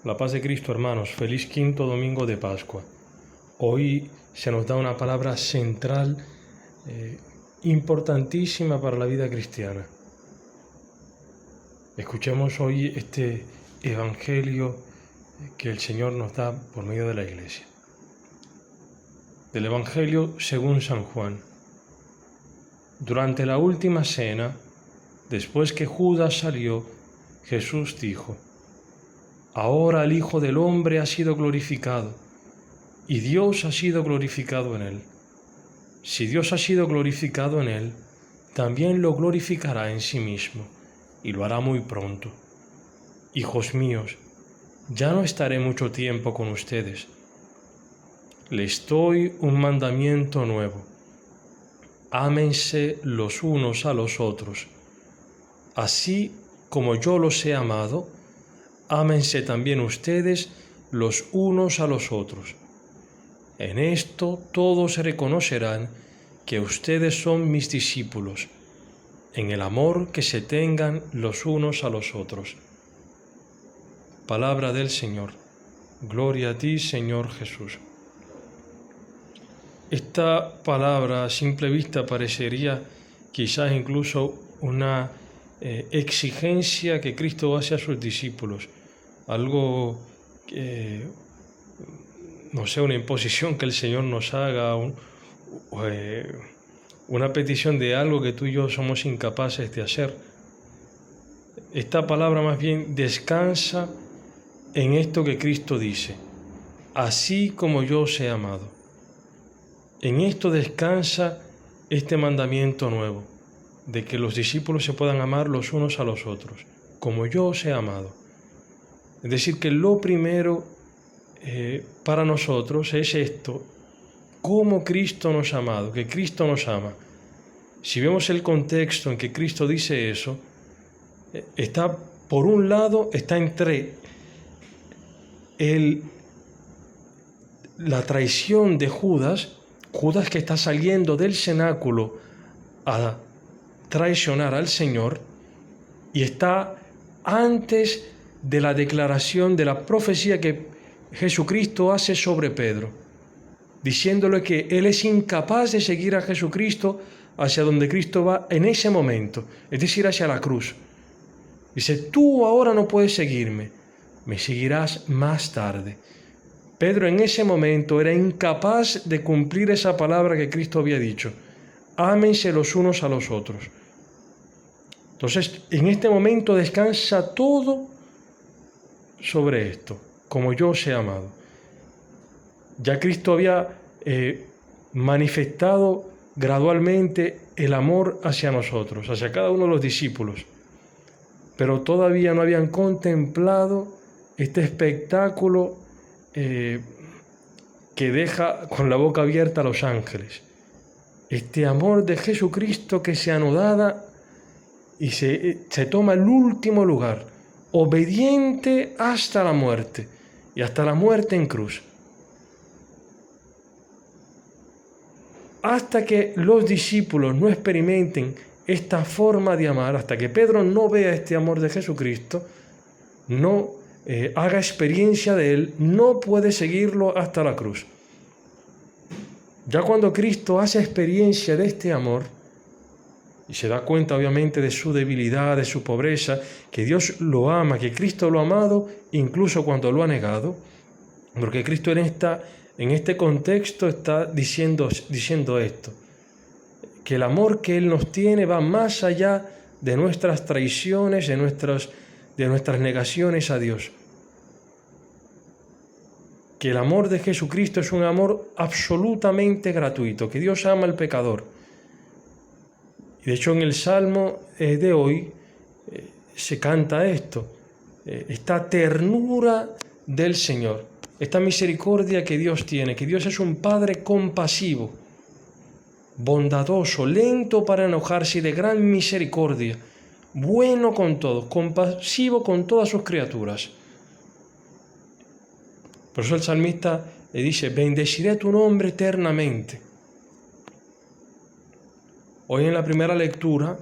La paz de Cristo, hermanos. Feliz quinto domingo de Pascua. Hoy se nos da una palabra central, importantísima para la vida cristiana. Escuchemos hoy este evangelio que el Señor nos da por medio de la Iglesia. Del Evangelio según San Juan. Durante la última cena, después que Judas salió, Jesús dijo: Ahora el Hijo del Hombre ha sido glorificado, y Dios ha sido glorificado en él. Si Dios ha sido glorificado en él, también lo glorificará en sí mismo, y lo hará muy pronto. Hijos míos, ya no estaré mucho tiempo con ustedes. Les doy un mandamiento nuevo: ámense los unos a los otros. Así como yo los he amado, ámense también ustedes los unos a los otros. En esto todos reconocerán que ustedes son mis discípulos, en el amor que se tengan los unos a los otros. Palabra del Señor. Gloria a ti, Señor Jesús. Esta palabra a simple vista parecería quizás incluso una exigencia que Cristo hace a sus discípulos, algo que, no sé, una imposición que el Señor nos haga, una petición de algo que tú y yo somos incapaces de hacer. Esta palabra más bien descansa en esto que Cristo dice: así como yo os he amado. En esto descansa este mandamiento nuevo, de que los discípulos se puedan amar los unos a los otros, como yo os he amado. Es decir, que lo primero para nosotros es esto: cómo Cristo nos ha amado, que Cristo nos ama. Si vemos el contexto en que Cristo dice eso, está, por un lado, está entre la traición de Judas que está saliendo del cenáculo a traicionar al Señor, y está antes de la declaración de la profecía que Jesucristo hace sobre Pedro, diciéndole que él es incapaz de seguir a Jesucristo hacia donde Cristo va en ese momento, es decir, hacia la cruz. Dice: tú ahora no puedes seguirme, me seguirás más tarde. Pedro en ese momento era incapaz de cumplir esa palabra que Cristo había dicho: ámense los unos a los otros. Entonces, en este momento descansa todo sobre esto: como yo os he amado. Ya Cristo había manifestado gradualmente el amor hacia nosotros, hacia cada uno de los discípulos, pero todavía no habían contemplado este espectáculo que deja con la boca abierta a los ángeles. Este amor de Jesucristo que se anodada y se toma el último lugar, obediente hasta la muerte, y hasta la muerte en cruz. Hasta que los discípulos no experimenten esta forma de amar, hasta que Pedro no vea este amor de Jesucristo, no haga experiencia de él, no puede seguirlo hasta la cruz. Ya cuando Cristo hace experiencia de este amor y se da cuenta obviamente de su debilidad, de su pobreza, que Dios lo ama, que Cristo lo ha amado incluso cuando lo ha negado, porque Cristo en este contexto está diciendo esto, que el amor que Él nos tiene va más allá de nuestras traiciones, de nuestras negaciones a Dios. Que el amor de Jesucristo es un amor absolutamente gratuito, que Dios ama al pecador. Y de hecho en el Salmo de hoy se canta esto, esta ternura del Señor, esta misericordia que Dios tiene, que Dios es un Padre compasivo, bondadoso, lento para enojarse y de gran misericordia, bueno con todos, compasivo con todas sus criaturas. Por eso el salmista le dice: bendeciré tu nombre eternamente. Hoy en la primera lectura,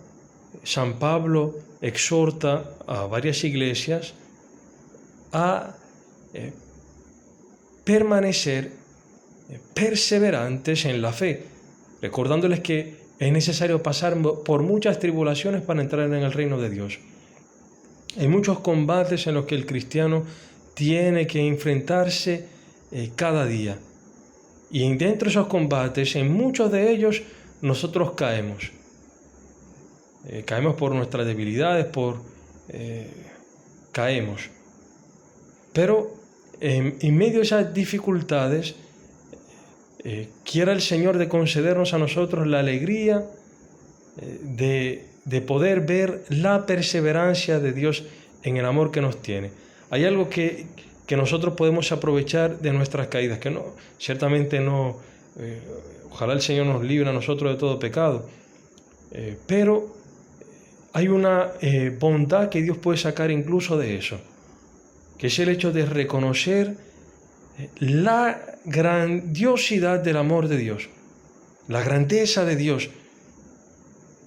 San Pablo exhorta a varias iglesias a permanecer perseverantes en la fe, recordándoles que es necesario pasar por muchas tribulaciones para entrar en el reino de Dios. Hay muchos combates en los que el cristiano tiene que enfrentarse cada día. Y dentro de esos combates, en muchos de ellos, nosotros caemos. Caemos por nuestras debilidades, caemos. Pero en medio de esas dificultades, quiera el Señor de concedernos a nosotros la alegría de poder ver la perseverancia de Dios en el amor que nos tiene. Hay algo que nosotros podemos aprovechar de nuestras caídas, que no, ciertamente no, ojalá el Señor nos libre a nosotros de todo pecado, pero hay una bondad que Dios puede sacar incluso de eso, que es el hecho de reconocer la grandiosidad del amor de Dios, la grandeza de Dios,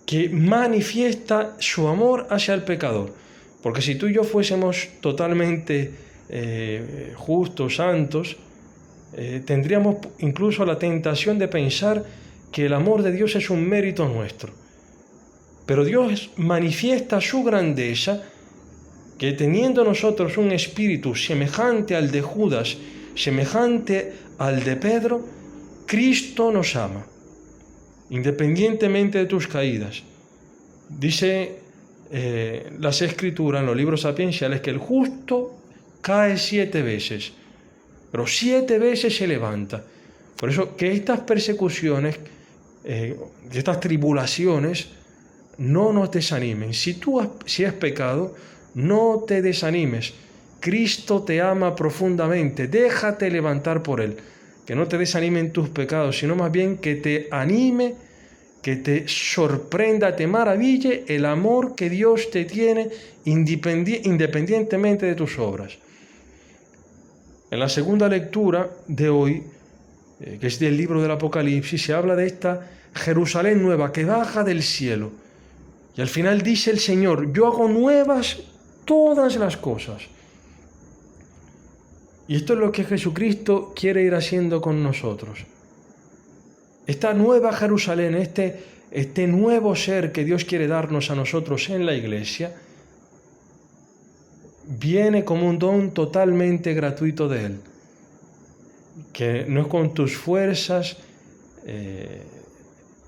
que manifiesta su amor hacia el pecador. Porque si tú y yo fuésemos totalmente justos, santos, tendríamos incluso la tentación de pensar que el amor de Dios es un mérito nuestro. Pero Dios manifiesta su grandeza, que teniendo nosotros un espíritu semejante al de Judas, semejante al de Pedro, Cristo nos ama, independientemente de tus caídas. Dice las Escrituras en los libros sapienciales que el justo cae 7 veces, pero 7 veces se levanta. Por eso que estas persecuciones, estas tribulaciones, no nos desanimen. Si has pecado, no te desanimes. Cristo te ama profundamente. Déjate levantar por Él. Que no te desanimen tus pecados, sino más bien que te anime, que te sorprenda, te maraville el amor que Dios te tiene independientemente de tus obras. En la segunda lectura de hoy, que es del libro del Apocalipsis, se habla de esta Jerusalén nueva que baja del cielo. Y al final dice el Señor: yo hago nuevas todas las cosas. Y esto es lo que Jesucristo quiere ir haciendo con nosotros. Esta nueva Jerusalén, este nuevo ser que Dios quiere darnos a nosotros en la Iglesia, viene como un don totalmente gratuito de Él, que no es con tus fuerzas,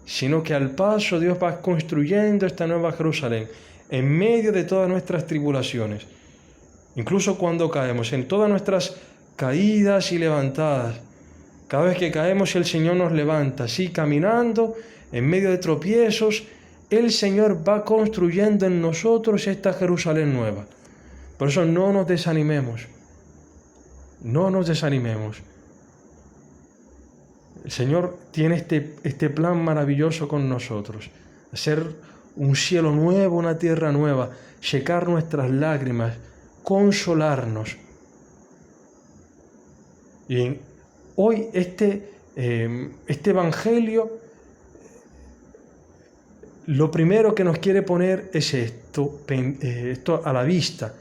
sino que al paso Dios va construyendo esta nueva Jerusalén en medio de todas nuestras tribulaciones, incluso cuando caemos, en todas nuestras caídas y levantadas. Cada vez que caemos, el Señor nos levanta, así caminando en medio de tropiezos, el Señor va construyendo en nosotros esta Jerusalén nueva. Por eso no nos desanimemos, no nos desanimemos. El Señor tiene este plan maravilloso con nosotros, hacer un cielo nuevo, una tierra nueva, secar nuestras lágrimas, consolarnos. Y hoy este Evangelio, lo primero que nos quiere poner es esto a la vista,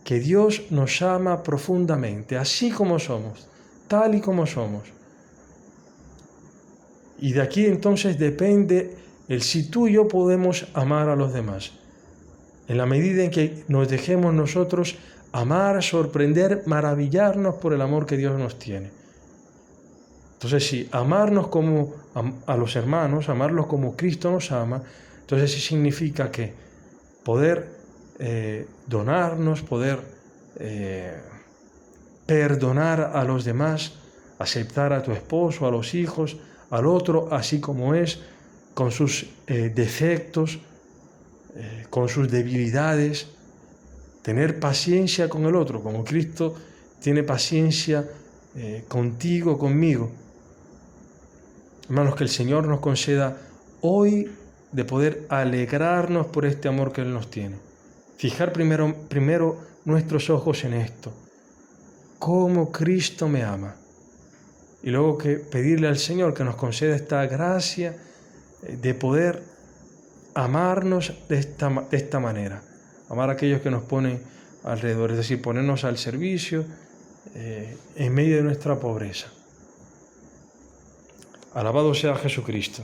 que Dios nos ama profundamente, así como somos, tal y como somos. Y de aquí entonces depende el si tú y yo podemos amar a los demás. En la medida en que nos dejemos nosotros amar, sorprender, maravillarnos por el amor que Dios nos tiene. Entonces, si amarnos como a los hermanos, amarlos como Cristo nos ama, entonces sí significa que poder donarnos, poder perdonar a los demás, aceptar a tu esposo, a los hijos, al otro así como es, con sus defectos, con sus debilidades, tener paciencia con el otro, como Cristo tiene paciencia contigo, conmigo. Hermanos, que el Señor nos conceda hoy de poder alegrarnos por este amor que Él nos tiene. Fijar primero nuestros ojos en esto, cómo Cristo me ama. Y luego que pedirle al Señor que nos conceda esta gracia de poder amarnos de esta manera. Amar a aquellos que nos ponen alrededor, es decir, ponernos al servicio, en medio de nuestra pobreza. Alabado sea Jesucristo.